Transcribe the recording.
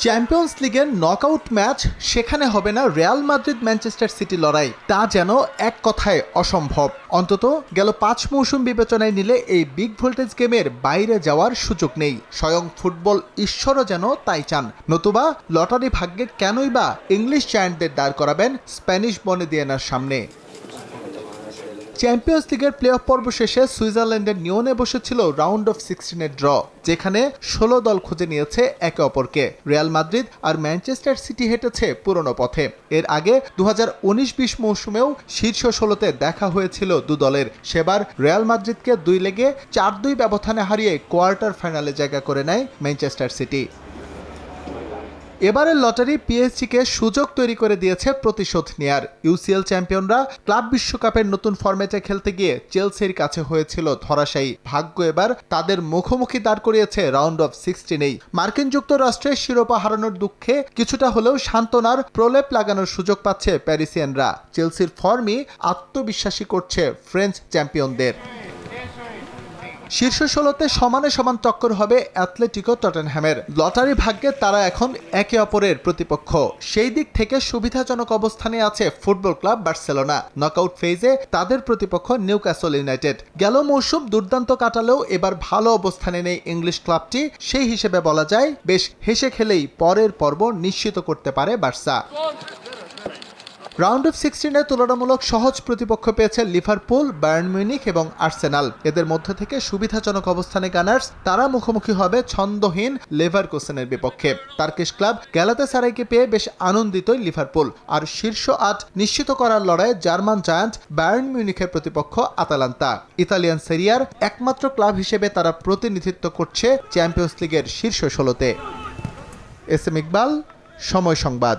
Champions লিগের knockout match, সেখানে হবে না রিয়াল মাদ্রিদ ম্যানচেস্টার সিটি লড়াই, তা যেন এক কথায় অসম্ভব। অন্তত গেল 5 মৌসুম বিবেচনায় নিলে এই বিগ ভোল্টেজ গেমের বাইরে যাওয়ার সুযোগ নেই। স্বয়ং ফুটবল ঈশ্বরও যেন তাই চান, নতুবা লটারি ভাগ্যে কেনই বা ইংলিশ জায়ান্টদের দাঁড় করাবেন স্প্যানিশ বনেদিয়েনার সামনে। চ্যাম্পিয়ন্স লিগের প্লে অফ পর্ব শেষে সুইজারল্যান্ডের নিয়নে বসেছিল রাউন্ড অফ 16-এর ড্র, যেখানে 16 দল খুঁজে নিয়েছে একে অপরকে। রিয়াল মাদ্রিদ আর ম্যানচেস্টার সিটি হেঁটেছে পুরনো পথে। এর আগে 2019-20 মৌসুমেও শীর্ষ 16তে দেখা হয়েছিল দু দলের। সেবার রিয়াল মাদ্রিদকে 2 লেগে 4-2 ব্যবধানে হারিয়ে কোয়ার্টার ফাইনালে জায়গা করে নেয় ম্যানচেস্টার সিটি। এবারের লটারি পিএসজিকে সুযোগ তৈরি করে দিয়েছে প্রতিশোধ নেয়ার। ইউসিএল চ্যাম্পিয়নরা ক্লাব বিশ্বকাপের নতুন ফরম্যাটে খেলতে গিয়ে চেলসির কাছে হয়েছিল ধরাশায়ী। ভাগ্য এবার তাদের মুখোমুখি দাঁড় করিয়েছে রাউন্ড অফ 16-এই। মার্কিন যুক্তরাষ্ট্রের শিরোপা হারানোর দুঃখে কিছুটা হলেও সান্ত্বনার প্রলেপ লাগানোর সুযোগ পাচ্ছে প্যারিসিয়ানরা। চেলসির ফর্মই আত্মবিশ্বাসী করছে ফ্রেঞ্চ চ্যাম্পিয়নদের। শীর্ষ 16তে সমানে সমান টক্কর হবে অ্যাথলেটিকো টটেনহ্যামের। লটারি ভাগ্যে তারা এখন একে অপরের প্রতিপক্ষ। সেই দিক থেকে সুবিধাজনক অবস্থানে আছে ফুটবল ক্লাব বার্সেলোনা। নকআউট ফেজে তাদের প্রতিপক্ষ নিউক্যাসল ইউনাইটেড। গেল মৌসুম দুর্দান্ত কাটালেও এবার ভালো অবস্থানে নেই ইংলিশ ক্লাবটি। সেই হিসেবে বলা যায় বেশ হেসে খেলেই পরের পর্ব নিশ্চিত করতে পারে বার্সা। রাউন্ড অফ 16-এ তুলনামূলক সহজ প্রতিপক্ষ পেয়েছে লিভারপুল, বায়ার্ন মিউনিখ এবং আর্সেনাল। এদের মধ্যে থেকে সুবিধাজনক অবস্থানে গানার্স, তারা মুখোমুখি হবে ছন্দহীন লেভারকুসেনের বিপক্ষে। টার্কিশ ক্লাব গ্যালাতাসারাইকে পেয়ে বেশ আনন্দিতই লিভারপুল। আর শীর্ষ 8 নিশ্চিত করার লড়াইয়ে জার্মান জায়ান্ট বায়ার্ন মিউনিখের প্রতিপক্ষ আতালান্তা। ইতালিয়ান সেরিয়ার একমাত্র ক্লাব হিসেবে তারা প্রতিনিধিত্ব করছে চ্যাম্পিয়ন্স লিগের শীর্ষ 16-তে। এস এম ইকবাল, সময় সংবাদ।